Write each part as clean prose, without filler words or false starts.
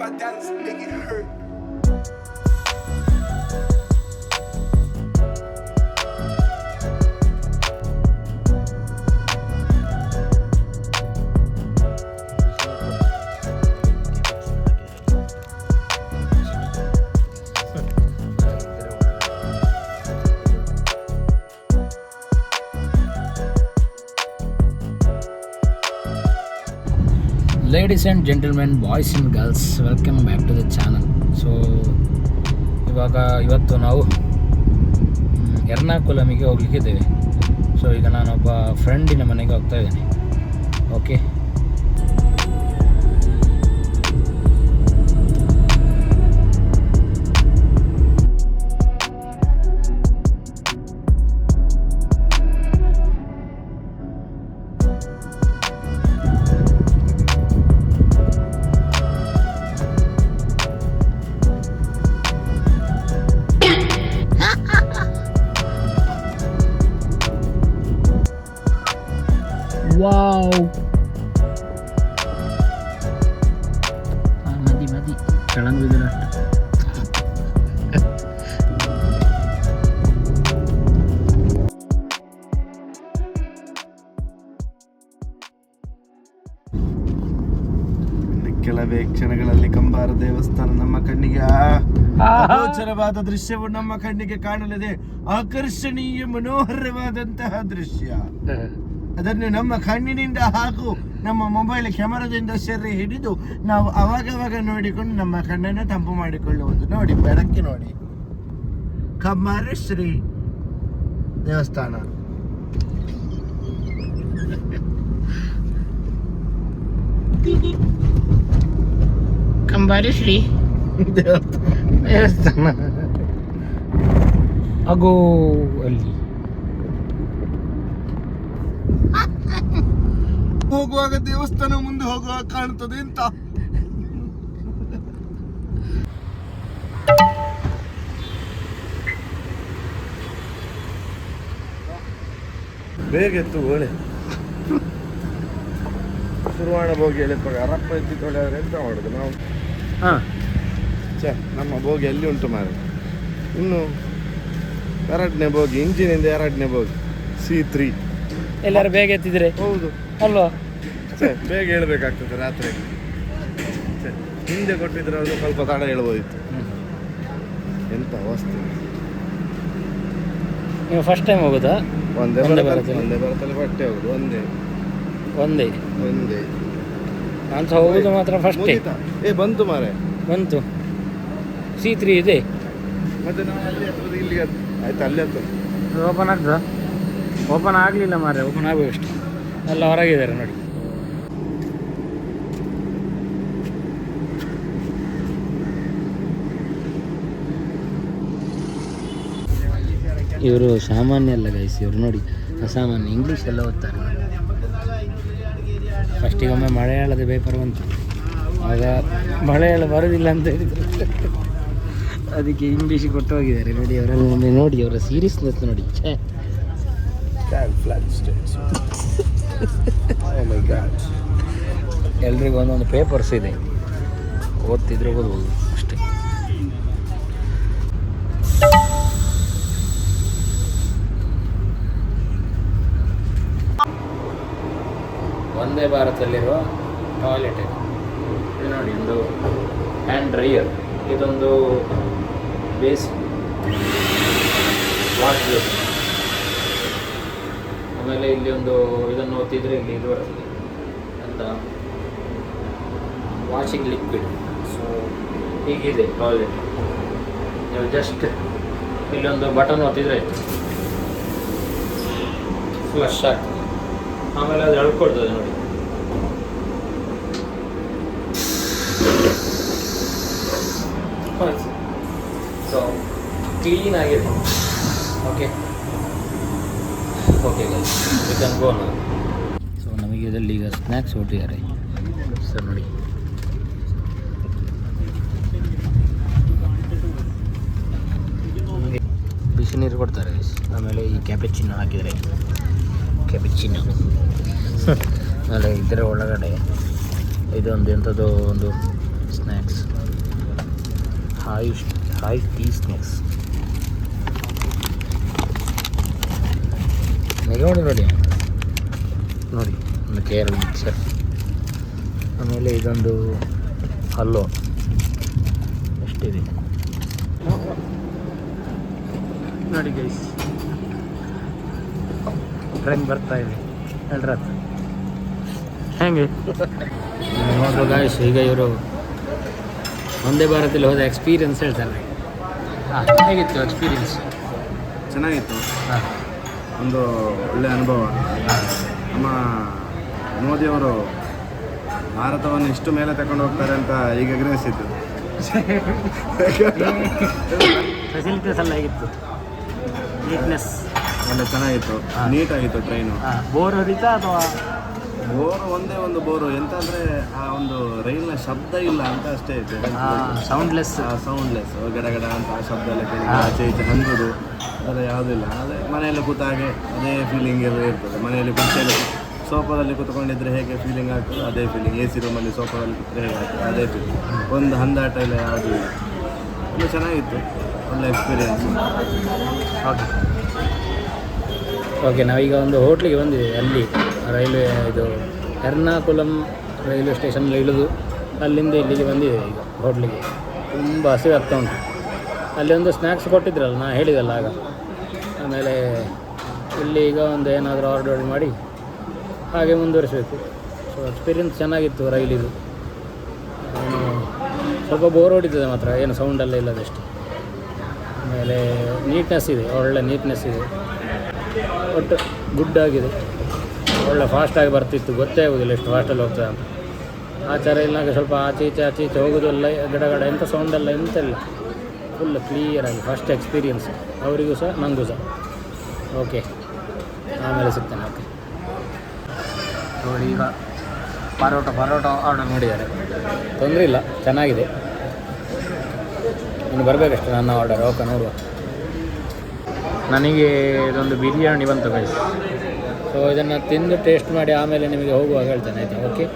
my dance, make it hurt. Ladies and gentlemen, boys and girls, welcome back to the channel. So ಇವತ್ತು ನಾವು ಎರ್ನಾಕುಲಮಿಗೆ ಹೋಗ್ಲಿಕ್ಕಿದ್ದೇವೆ. So ಈಗ ನಾನೊಬ್ಬ ಫ್ರೆಂಡಿನ ಮನೆಗೆ ಹೋಗ್ತಾ ಇದ್ದೇನೆ. ಓಕೆ, ವಾವ್, ಮದಿ ಕೆಳಗೆ ಬಿದ್ದರೆ ಕೆಲವೇ ಕ್ಷಣಗಳಲ್ಲಿ ಕಂಬಾರ ದೇವಸ್ಥಾನ ನಮ್ಮ ಕಣ್ಣಿಗೆ ಅಗೋಚರವಾದ ದೃಶ್ಯವು ನಮ್ಮ ಕಣ್ಣಿಗೆ ಕಾಣಲಿದೆ. ಆಕರ್ಷಣೀಯ ಮನೋಹರವಾದಂತಹ ದೃಶ್ಯ. ಅದನ್ನು ನಮ್ಮ ಕಣ್ಣಿನಿಂದ ಹಾಗೂ ನಮ್ಮ ಮೊಬೈಲ್ ಕ್ಯಾಮರಾದಿಂದ ಸೆರೆ ಹಿಡಿದು ನಾವು ಅವಾಗವಾಗ ನೋಡಿಕೊಂಡು ನಮ್ಮ ಕಣ್ಣನ್ನು ತಂಪು ಮಾಡಿಕೊಳ್ಳುವುದು. ನೋಡಿ, ಬೆಳಕ್ಕೆ ನೋಡಿ, ಕಮ್ಮಾರೇಶ್ವರಿ ದೇವಸ್ಥಾನ. ಕಂಬಾರೇಶ್ವರಿ ದೇವಸ್ಥಾನ ಆಗೋ ಅಲ್ಲಿ ಹೋಗುವಾಗ ದೇವಸ್ಥಾನ ಮುಂದೆ ಹೋಗುವಾಗ ಕಾಣ್ತದೆ ಅಂತ. ಬೇಗ ಎತ್ತು ಒಳ್ಳೆ ಶುರುವಾಣ ಬೋಗಿಯಲ್ಲಿ ಅರಪ್ಪ ಎತ್ತಿ ತೊಳೆಯವ್ರೆ ಎಂತ ಮಾಡುದು ನಾವು. ನಮ್ಮ ಬೋಗಿ ಎಲ್ಲಿ ಉಂಟು ಮಾರೆ. ಇನ್ನು ಎರಡನೇ ಬೋಗಿ, ಇಂಜಿನಿಂದ ಎರಡನೇ ಬೋಗಿ C3. ಎಲ್ಲರೂ ಬೇಗ ಎತ್ತಿದ್ರೆ ಹೌದು ಅಲ್ವಾ? ಬೇಗ ಹೇಳ್ಬೇಕಾಗ್ತದೆ ರಾತ್ರಿ. ಹಿಂದೆ ಕೊಟ್ಟಿದ್ರೆ ಅದು ಸ್ವಲ್ಪ ತಡ ಹೇಳ್ಬೋದಿತ್ತು. ಎಂತ ಅವಸ್ಥೆ. ನೀವು ಫಸ್ಟ್ ಟೈಮ್ ಹೋಗೋದಾ? ಒಂದೇ ಬರ್ತಲ್ಲಿ ಬಟ್ಟೆ ಹೋಗುದು. ಒಂದೇ ನಾನು ಸಹ ಹೋಗುದು ಮಾತ್ರ ಫಸ್ಟ್. ಬಂತು ಮಾರೆ, ಬಂತು. C3 ಇದೆ. ಮತ್ತೆ ನಾವು ಅಲ್ಲಿ ಹತ್ರದ ಇಲ್ಲಿಗೆ ಆಯ್ತು, ಅಲ್ಲಿ ಹತ್ರ ಓಪನ್ ಆಗ್ತದ? ಓಪನ್ ಆಗಲಿಲ್ಲ ಮಾರೆ, ಓಪನ್ ಆಗಬೇಕಷ್ಟು. ಎಲ್ಲ ಹೊರಗಿದ್ದಾರೆ ನೋಡಿ. ಇವರು ಸಾಮಾನ್ಯ ಅಲ್ಲ ಗೈಸ್, ಇವರು ನೋಡಿ ಅಸಾಮಾನ್ಯ. ಇಂಗ್ಲೀಷ್ ಎಲ್ಲ ಓದ್ತಾರೆ. ಫಸ್ಟಿಗೊಮ್ಮೆ ಮಲಯಾಳದ ಪೇಪರ್ ಬಂತು, ಆಗ ಮಲಯಾಳ ಬರೋದಿಲ್ಲ ಅಂತ ಹೇಳಿದರು. ಅದಕ್ಕೆ ಇಂಗ್ಲೀಷ್ ಕೊಟ್ಟು ಹೋಗಿದ್ದಾರೆ ನೋಡಿ. ಅವರೆಲ್ಲ ನೋಡಿ, ಅವರ ಸೀರಿಯಸ್ನೆಸ್ ನೋಡಿ. ಎಲ್ರಿಗೂ ಒಂದೊಂದು ಪೇಪರ್ಸ್ ಇದೆ, ಓದ್ತಿದ್ರೆ ಓದ್ಬೋದು ಅಷ್ಟೇ. ವಂದೇ ಭಾರತದಲ್ಲಿರುವ ಟಾಯ್ಲೆಟ್ ಇದು ನೋಡಿ. ಒಂದು ಹ್ಯಾಂಡ್ ಡ್ರೈಯರ್, ಇದೊಂದು ಬೇಸ್ ವಾಶ್ ಬೇಸ್. ಆಮೇಲೆ ಇಲ್ಲಿ ಒಂದು ಇದನ್ನು ಒತ್ತಿದ್ರೆ ಇಲ್ಲಿ ಇದು ಬರ್ತದೆ ಅಂತ ವಾಷಿಂಗ್ ಲಿಕ್ವಿಡ್. ಸೊ ಹೀಗಿದೆ ಟಾಯ್ಲೆಟ್. ನೀವು ಜಸ್ಟ್ ಇಲ್ಲೊಂದು ಬಟನ್ ಒತ್ತಿದ್ರೆ ಆಯಿತು, ಫ್ಲಶ್ ಆಗ್ತದೆ. ಆಮೇಲೆ ಅದು ಎಳ್ಕೊಡ್ತದೆ ನೋಡಿ. ಸೊ ಕ್ಲೀನ್ ಆಗಿದೆ. Okay guys, we can go now. So ನಮಗೆ ಇದರಲ್ಲಿ ಈಗ ಸ್ನ್ಯಾಕ್ಸ್ ಕೊಟ್ಟಿದ್ದಾರೆ ಸರ್ ನೋಡಿ. ಬಿಸಿ ನೀರು ಕೊಡ್ತಾರೆ. ಆಮೇಲೆ ಈ ಕ್ಯಾಪೆಚಿನೋ ಹಾಕಿದರೆ, ಕ್ಯಾಪೆಚಿನೋ. ಆಮೇಲೆ ಇದರ ಒಳಗಡೆ ಇದೊಂದು ಎಂಥದ್ದು ಒಂದು ಸ್ನ್ಯಾಕ್ಸ್. ಹೈ ಟೀ ಸ್ನ್ಯಾಕ್ಸ್ ನೋಡಿ ನೋಡಿ ಒಂದು ಕೇರಳ ಮಿಕ್ಸರ್, ಆಮೇಲೆ ಇದೊಂದು ಹಲ್ವ ಎಷ್ಟಿದೆ ನೋಡಿ ಗೈಸ್. ಟ್ರೈನ್ ಬರ್ತಾ ಇದೆ ಎಲ್ಲರ ಹೇಗೆ ನೋಡ್ರು ಗಾಯ್ಸ್. ಈಗ ಇವರು ಒಂದೇ ಭಾರತದಲ್ಲಿ ಹೋದ ಎಕ್ಸ್ಪೀರಿಯನ್ಸ್ ಹೇಳ್ತಾರೆ. ಹಾಂ, ಹೇಗಿತ್ತು ಎಕ್ಸ್ಪೀರಿಯನ್ಸ್? ಚೆನ್ನಾಗಿತ್ತು. ಹಾಂ, ಒಂದು ಒಳ್ಳೆಯ ಅನುಭವ. ನಮ್ಮ ಮೋದಿಯವರು ಭಾರತವನ್ನು ಇಷ್ಟು ಮೇಲೆ ತಗೊಂಡು ಹೋಗ್ತಾರೆ ಅಂತ ಈಗ ಗ್ರಹಿಸಿದ್ದು. ಫೆಸಿಲಿಟೀಸ್ ಎಲ್ಲ ಹೇಗಿತ್ತು? ನೀಟ್ನೆಸ್ ಒಳ್ಳೆ ಚೆನ್ನಾಗಿತ್ತು, ನೀಟಾಗಿತ್ತು ಟ್ರೈನು. ಬೋರ್ ಹೊಡಿತಾ ಅಥವಾ? ಬೋರು ಒಂದೇ ಒಂದು ಬೋರು, ಎಂತ ಅಂದರೆ ಆ ಒಂದು ರೈಲ್ನ ಶಬ್ದ ಇಲ್ಲ ಅಂತ ಅಷ್ಟೇ ಇದೆ. ಸೌಂಡ್ಲೆಸ್ ಗಡಗಡ ಅಂತ ಆ ಶಬ್ದ ಎಲ್ಲ ಕೇಳಿ ಆಚೆ ಈಚೆ ಹಂಗೋದು ಅದೆಲ್ಲ ಯಾವುದೂ ಇಲ್ಲ. ಅದೇ ಮನೆಯಲ್ಲಿ ಕೂತ ಹಾಗೆ ಅದೇ ಫೀಲಿಂಗ್ ಎಲ್ಲ ಇರ್ತದೆ. ಮನೆಯಲ್ಲಿ ಕುರ್ಚಿಯಲ್ಲಿ ಸೋಫಾದಲ್ಲಿ ಕೂತ್ಕೊಂಡಿದ್ರೆ ಹೇಗೆ ಫೀಲಿಂಗ್ ಆಗ್ತದೆ ಅದೇ ಫೀಲಿಂಗ್. ಎ ಸಿ ರೂಮಲ್ಲಿ ಸೋಫಾದಲ್ಲಿ ಕೂತ್ರೆ ಹೇಗೆ ಆಗ್ತದೆ ಅದೇ ಫೀಲಿಂಗ್. ಒಂದು ಹಂದಾಟ ಇಲ್ಲ, ಯಾವುದೂ ಇಲ್ಲ. ಒಳ್ಳೆ ಚೆನ್ನಾಗಿತ್ತು, ಒಳ್ಳೆ ಎಕ್ಸ್ಪೀರಿಯನ್ಸ್. ಓಕೆ, ನಾವೀಗ ಒಂದು ಹೋಟ್ಲಿಗೆ ಬಂದಿದ್ದೀವಿ. ಅಲ್ಲಿ ರೈಲ್ವೆ ಇದು ಎರ್ನಾಕುಲಂ ರೈಲ್ವೆ ಸ್ಟೇಷನಲ್ಲಿ ಇಳಿದು ಅಲ್ಲಿಂದ ಇಲ್ಲಿಗೆ ಬಂದಿದ್ದೇವೆ ಈಗ ಹೋಟ್ಲಿಗೆ. ತುಂಬ ಹಸಿವಾಗ್ತಾ ಉಂಟು. ಅಲ್ಲಿ ಒಂದು ಸ್ನ್ಯಾಕ್ಸ್ ಕೊಟ್ಟಿದ್ರಲ್ಲ, ನಾ ಹೇಳಿದಲ್ಲ ಆಗ. ಆಮೇಲೆ ಇಲ್ಲಿ ಈಗ ಒಂದು ಏನಾದರೂ ಆರ್ಡರ್ ಮಾಡಿ ಹಾಗೆ ಮುಂದುವರಿಸಬೇಕು. ಸೊ ಎಕ್ಸ್ಪೀರಿಯನ್ಸ್ ಚೆನ್ನಾಗಿತ್ತು ರೈಲಿದು. ಸ್ವಲ್ಪ ಬೋರ್ ಹೊಡಿತದೆ ಮಾತ್ರ, ಏನು ಸೌಂಡೆಲ್ಲ ಇಲ್ಲದಷ್ಟೇ. ಆಮೇಲೆ ನೀಟ್ನೆಸ್ ಇದೆ, ಒಳ್ಳೆ ನೀಟ್ನೆಸ್ ಇದೆ. ಒಟ್ಟು ಗುಡ್ ಆಗಿದೆ, ಒಳ್ಳೆ ಫಾಸ್ಟಾಗಿ ಬರ್ತಿತ್ತು. ಗೊತ್ತೇ ಆಗೋದಿಲ್ಲ ಎಷ್ಟು ಫಾಸ್ಟಲ್ಲಿ ಹೋಗ್ತದೆ ಅಂತ. ಆಚಾರ ಇಲ್ಲಾಗ ಸ್ವಲ್ಪ ಆಚೆ ಈಚೆ ಹೋಗೋದೆಲ್ಲ ಗಡಗಡ ಎಂಥ ಸೌಂಡೆಲ್ಲ ಎಂತೆಲ್ಲ ಫುಲ್ ಕ್ಲಿಯರಾಗಿ ಫಸ್ಟ್ ಎಕ್ಸ್ಪೀರಿಯನ್ಸ್ ಅವರಿಗೂ ಸಹ ನನಗೂ ಸಹ. ಓಕೆ, ಆಮೇಲೆ ಸಿಗ್ತಾನೆ. ಓಕೆ ನೋಡಿ, ಈಗ ಪರೋಟ ಆರ್ಡರ್ ಮಾಡಿದ್ದಾರೆ. ತೊಂದರೆ ಇಲ್ಲ, ಚೆನ್ನಾಗಿದೆ. ಇನ್ನು ಬರಬೇಕಷ್ಟೆ ನನ್ನ ಆರ್ಡರ್. ಓಕೆ, ನೋಡುವ. ನನಗೆ ಇದೊಂದು ಬಿರಿಯಾನಿ ಬಂತು ಗೈಸ್. ಸೊ ಇದನ್ನು ತಿಂದು ಟೇಸ್ಟ್ ಮಾಡಿ ಆಮೇಲೆ ನಿಮಗೆ ಹೋಗುವಾಗ ಹೇಳ್ತೇನೆ, ಆಯಿತಾ? ಓಕೆ.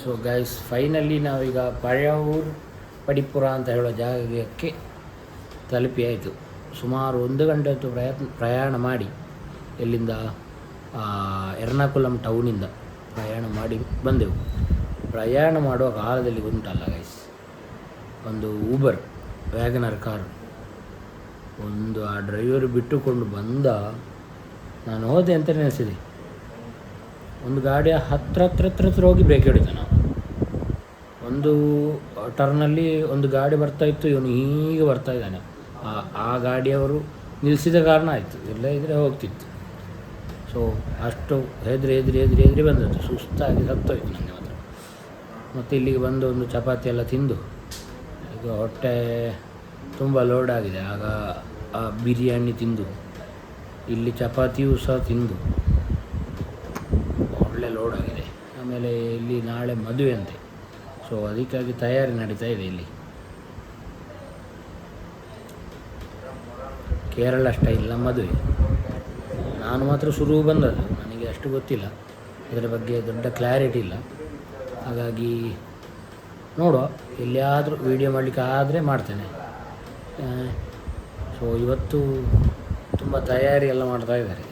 ಸೊ ಗೈಸ್, ಫೈನಲಿ ನಾವೀಗ ಪಳ್ಯಾವೂರು ಪಡಿಪುರ ಅಂತ ಹೇಳೋ ಜಾಗಕ್ಕೆ ತಲುಪಿ ಆಯಿತು. ಸುಮಾರು 1 ಗಂಟೆ ಹೊತ್ತು ಪ್ರಯಾಣ ಮಾಡಿ ಎಲ್ಲಿಂದ ಎರ್ನಾಕುಲಂ ಟೌನಿಂದ ಪ್ರಯಾಣ ಮಾಡಿ ಬಂದೆವು. ಪ್ರಯಾಣ ಮಾಡುವ ಕಾಲದಲ್ಲಿ ಉಂಟಲ್ಲ ಗೈಸ್, ಒಂದು ಊಬರ್ ವ್ಯಾಗನರ್ ಕಾರು ಒಂದು ಆ ಡ್ರೈವರ್ ಬಿಟ್ಟುಕೊಂಡು ಬಂದ. ನಾನು ಹೋದೆ ಅಂತ ನೆನೆಸಿದೆ. ಒಂದು ಗಾಡಿಯ ಹತ್ರ ಹೋಗಿ ಬ್ರೇಕ್ ಹಿಡಿದ. ನಾವು ಒಂದು ಟರ್ನಲ್ಲಿ ಒಂದು ಗಾಡಿ ಬರ್ತಾಯಿತ್ತು, ಇವನು ಹೀಗೆ ಬರ್ತಾ ಇದ್ದಾನೆ. ಆ ಗಾಡಿಯವರು ನಿಲ್ಲಿಸಿದ ಕಾರಣ ಆಯಿತು, ಇಲ್ಲ ಇದ್ದರೆ ಹೋಗ್ತಿತ್ತು. ಸೊ ಅಷ್ಟು ಹೆದ್ರಿ ಬಂದದ್ದು, ಸುಸ್ತಾಗಿ ಸತ್ತೋಯ್ತು ನನಗೆ ಮಾತ್ರ. ಮತ್ತು ಇಲ್ಲಿಗೆ ಬಂದು ಒಂದು ಚಪಾತಿ ಎಲ್ಲ ತಿಂದು ಈಗ ಹೊಟ್ಟೆ ತುಂಬ ಲೋಡ್ ಆಗಿದೆ. ಆಗ ಆ ಬಿರಿಯಾನಿ ತಿಂದು ಇಲ್ಲಿ ಚಪಾತಿಯೂ ಸಹ ತಿಂದು ಒಳ್ಳೆ ಲೋಡ್ ಆಗಿದೆ. ಆಮೇಲೆ ಇಲ್ಲಿ ನಾಳೆ ಮದುವೆ ಅಂತೆ, ಸೊ ಅದಕ್ಕಾಗಿ ತಯಾರಿ ನಡೀತಾ ಇದೆ ಇಲ್ಲಿ. ಕೇರಳ ಸ್ಟೈಲ್ನ ಮದುವೆ. ನಾನು ಮಾತ್ರ ಶುರು ಬಂದದ್ದು, ನನಗೆ ಅಷ್ಟು ಗೊತ್ತಿಲ್ಲ, ಅದರ ಬಗ್ಗೆ ದೊಡ್ಡ ಕ್ಲಾರಿಟಿ ಇಲ್ಲ. ಹಾಗಾಗಿ ನೋಡುವ, ಎಲ್ಲಿಯಾದರೂ ವೀಡಿಯೋ ಮಾಡಲಿಕ್ಕೆ ಆದರೆ ಮಾಡ್ತೇನೆ. ಸೊ ಇವತ್ತು ತುಂಬ ತಯಾರಿ ಎಲ್ಲ ಮಾಡ್ತಾ ಇದ್ದಾರೆ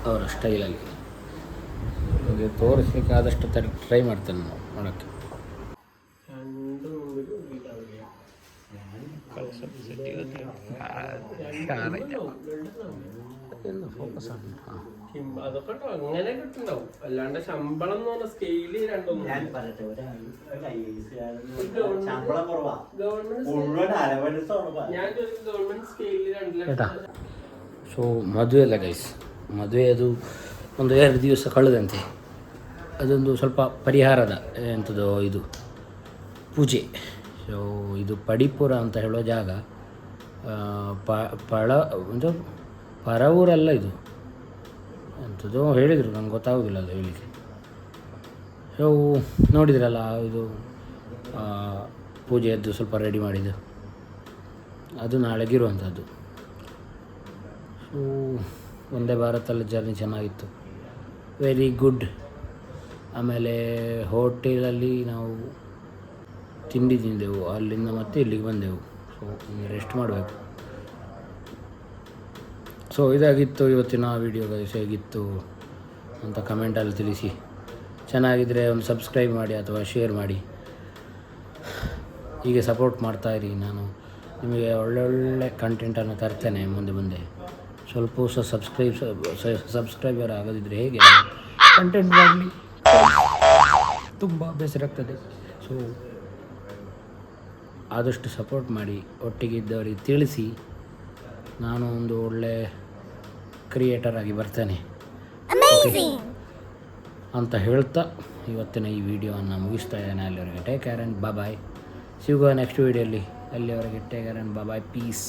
ಅವರ ಸ್ಟೈಲಲ್ಲಿ. ನಿಮಗೆ ತೋರಿಸ್ಲಿಕ್ಕೆ ಆದಷ್ಟು ಟ್ರೈ ಮಾಡ್ತೇನೆ ನಾವು ಮಾಡೋಕ್ಕೆ. ഫോക്കസ് ആണ്. അതൊക്കെ അങ്ങനെ കിട്ടുണ്ടാവും, അല്ലാണ്ട് ശമ്പളം എന്ന് പറഞ്ഞ സ്കെയില് രണ്ടൊന്നും. ശമ്പളം കുറവാ, ഗവൺമെന്റ് മുഴുവൻ അലവൻസ് ഞാൻ ചോദിക്കും, ഗവൺമെന്റ് സ്കെയില് 2 ലക്ഷം. ಸೊ ಮದುವೆ ಅಲ್ಲ ಗೈಸ್, ಮದುವೆ ಅದು ಒಂದು 2 ದಿವಸ ಕಳೆದಂತೆ. ಅದೊಂದು ಸ್ವಲ್ಪ ಪರಿಹಾರದ ಎಂಥದ್ದು ಇದು ಪೂಜೆ. ಸೊ ಇದು ಪಡಿಪುರ ಅಂತ ಹೇಳೋ ಜಾಗ. ಒಂದು ಪರವೂರಲ್ಲ, ಇದು ಎಂಥದ್ದು ಹೇಳಿದರು, ನಂಗೆ ಗೊತ್ತಾಗೋದಿಲ್ಲ ಅದು ಹೇಳಲಿಕ್ಕೆ. ಸೊ ನೋಡಿದ್ರಲ್ಲ ಇದು ಪೂಜೆಯದ್ದು ಸ್ವಲ್ಪ ರೆಡಿ ಮಾಡಿದ್ದು, ಅದು ನಾಳೆಗಿರುವಂಥದ್ದು. ಸೊ ವಂದೇ ಭಾರತಲ್ಲಿ ಜರ್ನಿ ಚೆನ್ನಾಗಿತ್ತು, ವೆರಿ ಗುಡ್. ಆಮೇಲೆ ಹೋಟೆಲಲ್ಲಿ ನಾವು ತಿಂಡಿ ತಿಂದೆವು, ಅಲ್ಲಿಂದ ಮತ್ತೆ ಇಲ್ಲಿಗೆ ಬಂದೆವು. ಸೊ ರೆಸ್ಟ್ ಮಾಡಬೇಕು. ಸೊ ಇದಾಗಿತ್ತು ಇವತ್ತಿನ ವೀಡಿಯೋ ಗೈಸ್. ಹೇಗಿತ್ತು ಅಂತ ಕಮೆಂಟಲ್ಲಿ ತಿಳಿಸಿ. ಚೆನ್ನಾಗಿದ್ದರೆ ಒಂದು ಸಬ್ಸ್ಕ್ರೈಬ್ ಮಾಡಿ ಅಥವಾ ಶೇರ್ ಮಾಡಿ. ಹೀಗೆ ಸಪೋರ್ಟ್ ಮಾಡ್ತಾಯಿರಿ. ನಾನು ನಿಮಗೆ ಒಳ್ಳೊಳ್ಳೆ ಕಂಟೆಂಟನ್ನು ತರ್ತೇನೆ ಮುಂದೆ. ಸ್ವಲ್ಪ ಸಹ ಸಬ್ಸ್ಕ್ರೈಬರ್ ಆಗೋದಿದ್ದರೆ ಹೇಗೆ ಕಂಟೆಂಟ್ ಮಾಡಲಿ, ತುಂಬ ಬೇಸರಾಗ್ತದೆ. ಸೊ ಆದಷ್ಟು ಸಪೋರ್ಟ್ ಮಾಡಿ, ಒಟ್ಟಿಗೆ ಇದ್ದವರಿಗೆ ತಿಳಿಸಿ. ನಾನು ಒಂದು ಒಳ್ಳೆ ಕ್ರಿಯೇಟರ್ ಆಗಿ ಬರ್ತೇನೆ ಅಂತ ಹೇಳ್ತಾ ಇವತ್ತಿನ ಈ ವಿಡಿಯೋವನ್ನು ಮುಗಿಸ್ತಾ ಇದ್ದೇನೆ. ಅಲ್ಲಿವರೆಗೆ ಟೇಕ್ ಕೇರ್ ಆ್ಯಂಡ್ ಬಾಯ್. ಸಿಗುವ ನೆಕ್ಸ್ಟ್ ವೀಡಿಯೋಲ್ಲಿ. ಅಲ್ಲಿವರೆಗೆ take care and bye. Piece.